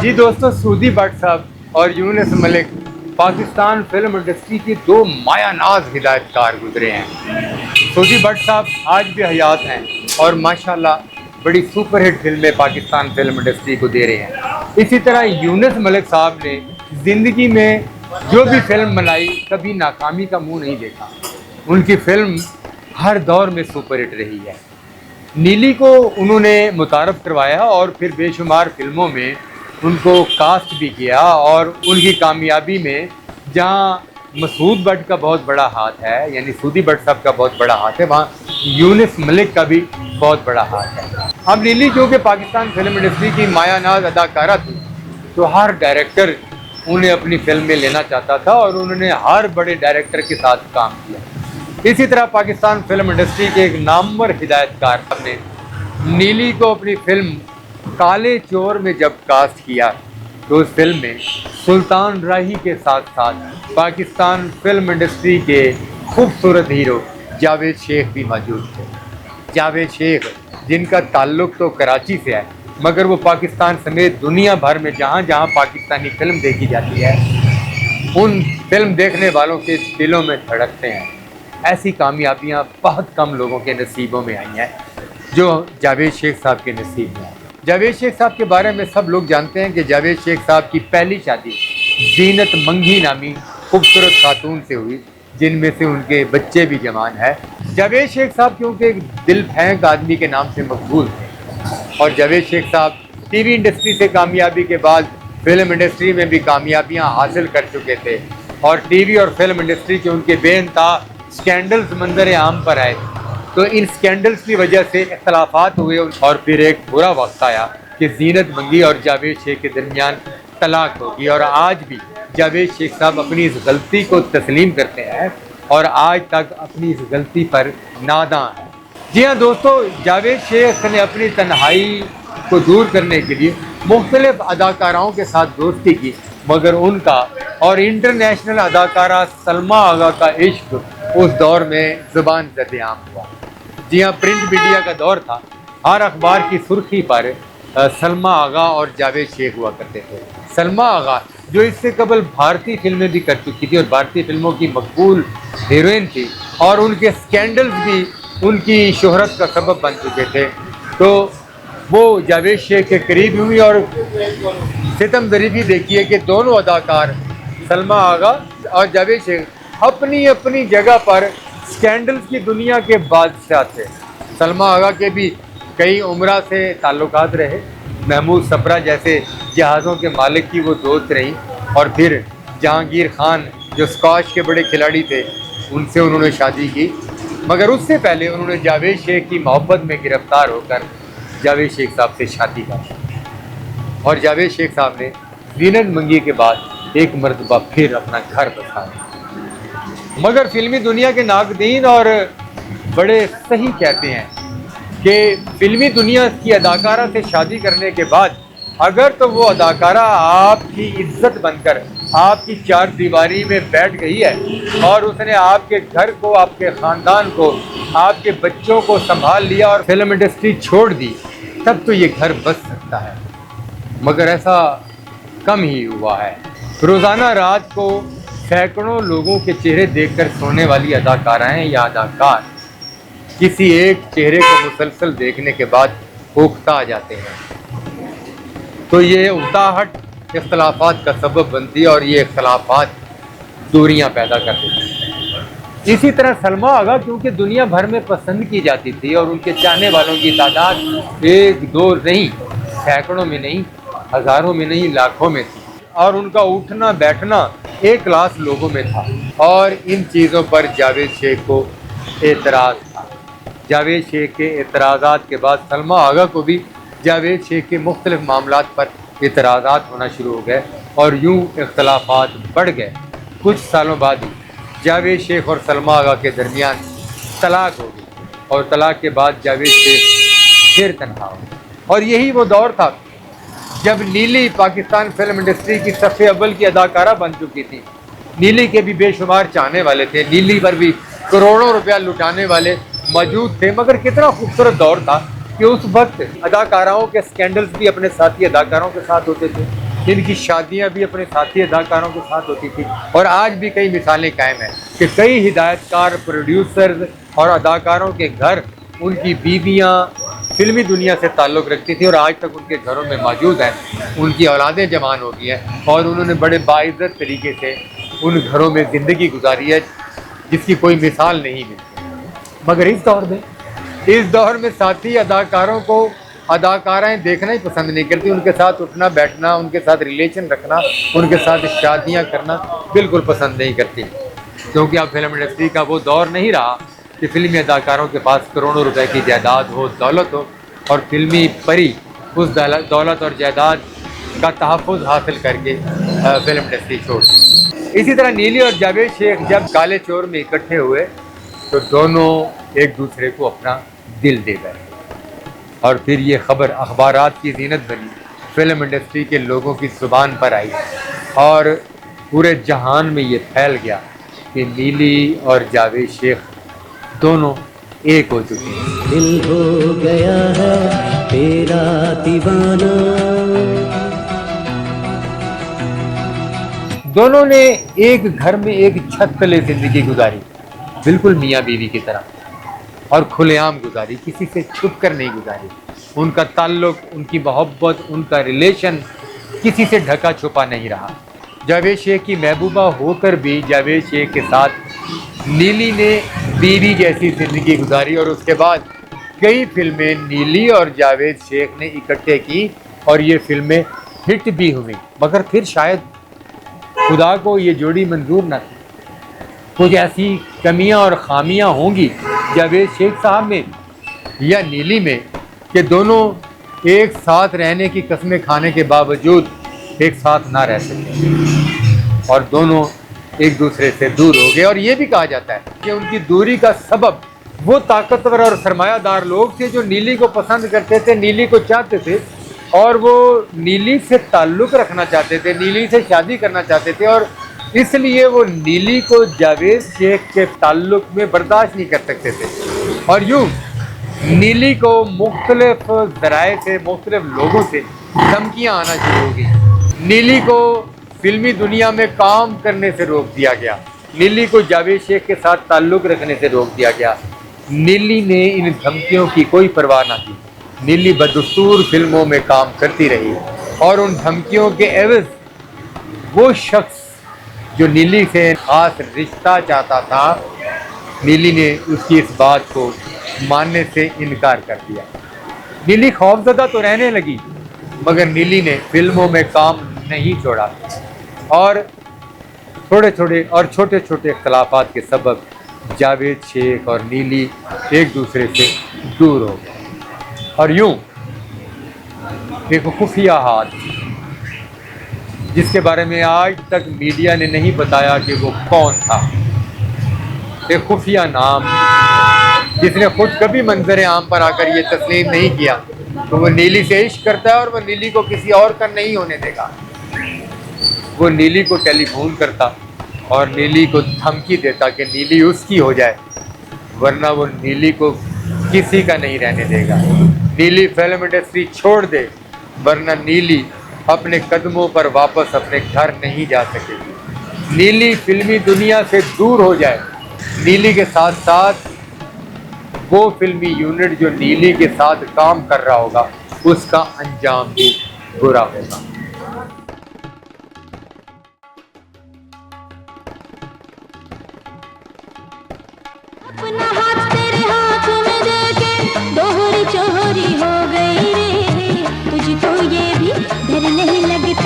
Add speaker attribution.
Speaker 1: जी दोस्तों, सूदी भट्ट साहब और यूनुस मलिक पाकिस्तान फिल्म इंडस्ट्री के दो मायानाज हिदायतकार गुजरे हैं। सूदी भट्ट साहब आज भी हयात हैं और माशाल्लाह बड़ी सुपरहिट फिल्में पाकिस्तान फिल्म इंडस्ट्री को दे रहे हैं। इसी तरह यूनुस मलिक साहब ने ज़िंदगी में जो भी फिल्म बनाई कभी नाकामी का मुंह नहीं देखा। उनकी फिल्म हर दौर में सुपरहिट रही है। नीली को उन्होंने मुतारफ़ करवाया और फिर बेशुमार फिल्मों में उनको कास्ट भी किया और उनकी कामयाबी में जहाँ मसूद भट्ट का बहुत बड़ा हाथ है, यानी सूदी भट्ट साहब का बहुत बड़ा हाथ है, वहाँ यूनुस मलिक का भी बहुत बड़ा हाथ है। अब नीली क्योंकि पाकिस्तान फिल्म इंडस्ट्री की मायानाज अदाकारा थी, तो हर डायरेक्टर उन्हें अपनी फिल्म में लेना चाहता था और उन्होंने हर बड़े डायरेक्टर के साथ काम किया। इसी तरह पाकिस्तान फिल्म इंडस्ट्री के एक नामवर हिदायतकार ने नीली को अपनी फिल्म काले चोर में जब कास्ट किया तो उस फिल्म में सुल्तान राही के साथ साथ पाकिस्तान फिल्म इंडस्ट्री के खूबसूरत हीरो जावेद शेख भी मौजूद थे। जावेद शेख जिनका ताल्लुक़ तो कराची से है, मगर वो पाकिस्तान समेत दुनिया भर में जहाँ जहाँ पाकिस्तानी फिल्म देखी जाती है उन फिल्म देखने वालों के दिलों में धड़कते हैं। ऐसी कामयाबियाँ बहुत कम लोगों के नसीबों में आई हैं जो जावेद शेख साहब के नसीब में आई। जावेद शेख साहब के बारे में सब लोग जानते हैं कि जावेद शेख साहब की पहली शादी जीनत मंगी नामी खूबसूरत खातून से हुई, जिनमें से उनके बच्चे भी जवान हैं। जावेद शेख साहब क्योंकि एक दिल फेंक आदमी के नाम से मकबूल थे और जावेद शेख साहब टीवी इंडस्ट्री से कामयाबी के बाद फिल्म इंडस्ट्री में भी कामयाबियां हासिल कर चुके थे और टीवी और फिल्म इंडस्ट्री के उनके बेइंतहा स्कैंडल्स मंजर आम पर आए। तो इन स्कैंडल्स की वजह से इख्तलाफात हुए और फिर एक बुरा वक्त आया कि जीनत मंगी और जावेद शेख के दरमियान तलाक होगी और आज भी जावेद शेख साहब अपनी इस गलती को तस्लीम करते हैं और आज तक अपनी इस गलती पर नादां हैं। जी हाँ दोस्तों, जावेद शेख ने अपनी तन्हाई को दूर करने के लिए मुख्तलिफ अदाकाराओं के साथ दोस्ती की, मगर उनका और इंटरनेशनल अदाकारा सलमा आगा का इश्क उस दौर में ज़ुबान ज़द-ए-आम हुआ। जी हाँ, प्रिंट मीडिया का दौर था, हर अखबार की सुर्खी पर सलमा आगा और जावेद शेख हुआ करते थे। सलमा आगा जो इससे कबल भारतीय फिल्में भी कर चुकी थी और भारतीय फिल्मों की मकबूल हीरोइन थी और उनके स्कैंडल्स भी उनकी शोहरत का सबब बन चुके थे, तो वो जावेद शेख के करीब हुई और सितम ज़रीफ़ी देखिए कि दोनों अदाकार सलमा आगा और जावेद शेख अपनी अपनी जगह पर स्कैंडल्स की दुनिया के बादशाह थे। सलमा आगा के भी कई उमरा से ताल्लुकात रहे, महमूद सफरा जैसे जहाज़ों के मालिक की वो दोस्त रहीं और फिर जहांगीर खान जो स्क्वाश के बड़े खिलाड़ी थे उनसे उन्होंने शादी की, मगर उससे पहले उन्होंने जावेद शेख की मोहब्बत में गिरफ्तार होकर जावेद शेख साहब से शादी की और जावेद शेख साहब ने जीनत मंगी के बाद एक मरतबा फिर अपना घर बसाया। मगर फिल्मी दुनिया के नाकदीन और बड़े सही कहते हैं कि फिल्मी दुनिया की अदाकारा से शादी करने के बाद अगर तो वो अदाकारा आपकी इज्जत बनकर आपकी चार दीवारी में बैठ गई है और उसने आपके घर को, आपके ख़ानदान को, आपके बच्चों को संभाल लिया और फिल्म इंडस्ट्री छोड़ दी, तब तो ये घर बस सकता है, मगर ऐसा कम ही हुआ है। रोज़ाना रात को सैकड़ों लोगों के चेहरे देखकर सोने वाली अदाकाराएँ या अदाकार किसी एक चेहरे को मुसलसल देखने के बाद उकता आ जाते हैं, तो ये उकताहट इख्तलाफात का सबब बनती है और ये इख्तलाफात दूरियां पैदा कर देती है। इसी तरह सलमा आगा क्योंकि दुनिया भर में पसंद की जाती थी और उनके चाहने वालों की तादाद एक दो नहीं, सैकड़ों में नहीं, हज़ारों में नहीं, लाखों में थी और उनका उठना बैठना एक क्लास लोगों में था और इन चीज़ों पर जावेद शेख को एतराज़ था। जावेद शेख के एतराज़ात के बाद सलमा आगा को भी जावेद शेख के मुख्तलिफ मामलात पर एतराज़ात होना शुरू हो गए और यूँ इख्तलाफात बढ़ गए। कुछ सालों बाद ही जावेद शेख और सलमा आगा के दरमियान तलाक हो गई और तलाक के बाद जावेद शेख फिर तन्हा हो गए और यही वो दौर था जब नीली पाकिस्तान फिल्म इंडस्ट्री की सफ़े अव्वल की अदाकारा बन चुकी थी। नीली के भी बेशुमार चाहने वाले थे, नीली पर भी करोड़ों रुपया लुटाने वाले मौजूद थे, मगर कितना खूबसूरत दौर था कि उस वक्त अदाकाराओं के स्कैंडल्स भी अपने साथी अदाकारों के साथ होते थे इनकी शादियां भी अपने साथी अदाकारों के साथ होती थी। और आज भी कई मिसालें कायम हैं कि कई हिदायतकार, प्रोड्यूसर्स और अदाकारों के घर उनकी बीवियां फिल्मी दुनिया से ताल्लुक़ रखती थी और आज तक उनके घरों में मौजूद हैं। उनकी औलादें जवान हो गई हैं और उन्होंने बड़े बाइज़्ज़त तरीके से उन घरों में ज़िंदगी गुजारी है जिसकी कोई मिसाल नहीं मिलती। मगर इस दौर में साथी अदाकारों को अदाकाराएँ देखना ही पसंद नहीं करती। उनके साथ उठना बैठना, उनके साथ रिलेशन रखना, उनके साथ शादियाँ करना बिल्कुल पसंद नहीं करती, क्योंकि अब फिल्म इंडस्ट्री का वो दौर नहीं रहा कि फिल्मी अदाकारों के पास करोड़ों रुपए की जायदाद हो, दौलत हो और फिल्मी परी उस दौलत और जायदाद का तहफ़्फ़ुज़ हासिल करके फिल्म इंडस्ट्री छोड़। इसी तरह नीली और जावेद शेख जब काले चोर में इकट्ठे हुए तो दोनों एक दूसरे को अपना दिल दे गए और फिर ये खबर अखबारात की ज़ीनत बनी, फिल्म इंडस्ट्री के लोगों की ज़ुबान पर आई और पूरे जहान में ये फैल गया कि नीली और जावेद शेख दोनों एक हो चुके हैं।
Speaker 2: दिल हो गया है तेरा दीवाना।
Speaker 1: दोनों ने एक घर में एक छत तले ज़िंदगी गुजारी, बिल्कुल मियाँ बीवी की तरह, और खुलेआम गुजारी, किसी से छुप कर नहीं गुजारी। उनका ताल्लुक़, उनकी मोहब्बत, उनका रिलेशन किसी से ढका छुपा नहीं रहा। जावेद शेख की महबूबा होकर भी जावेद शेख के साथ नीली ने बीवी जैसी ज़िंदगी गुजारी और उसके बाद कई फिल्में नीली और जावेद शेख ने इकट्ठे की और ये फिल्में हिट भी हुई। मगर फिर शायद खुदा को ये जोड़ी मंजूर न थी। कुछ ऐसी कमियां और खामियां होंगी जावेद शेख साहब में या नीली में कि दोनों एक साथ रहने की कस्में खाने के बावजूद एक साथ ना रह सके और दोनों एक दूसरे से दूर हो गए। और ये भी कहा जाता है कि उनकी दूरी का सबब वो ताकतवर और सरमायादार लोग थे जो नीली को पसंद करते थे, नीली को चाहते थे और वो नीली से ताल्लुक़ रखना चाहते थे, नीली से शादी करना चाहते थे और इसलिए वो नीली को जावेद शेख के ताल्लुक़ में बर्दाश्त नहीं कर सकते थे। और यूँ नीली को मुख्तलिफ ज़राए से, मुख्तलिफ लोगों से धमकियाँ आना शुरू हो गई। नीली को फिल्मी दुनिया में काम करने से रोक दिया गया, नीली को जावेद शेख के साथ ताल्लुक़ रखने से रोक दिया गया। नीली ने इन धमकियों की कोई परवाह ना की, नीली बदस्तूर फिल्मों में काम करती रही और उन धमकियों के एवज़ वो शख्स जो नीली से खास रिश्ता चाहता था, नीली ने उसकी इस बात को मानने से इनकार कर दिया। नीली खौफज़दा तो रहने लगी मगर नीली ने फिल्मों में काम नहीं छोड़ा और छोटे छोटे इख्तलाफात के सबब जावेद शेख और नीली एक दूसरे से दूर हो गए। और यूँ एक खुफिया हाथ जिसके बारे में आज तक मीडिया ने नहीं बताया कि वो कौन था, एक खुफिया नाम जिसने खुद कभी मंजर आम पर आकर ये तस्लीम नहीं किया तो वो नीली से इश्क करता है और वो नीली को किसी और का नहीं होने देगा। वो नीली को टेलीफोन करता और नीली को धमकी देता कि नीली उसकी हो जाए वरना वो नीली को किसी का नहीं रहने देगा। नीली फिल्म इंडस्ट्री छोड़ दे वरना नीली अपने कदमों पर वापस अपने घर नहीं जा सकेगी। नीली फिल्मी दुनिया से दूर हो जाए, नीली के साथ साथ वो फिल्मी यूनिट जो नीली के साथ काम कर रहा होगा उसका अंजाम भी बुरा होगा।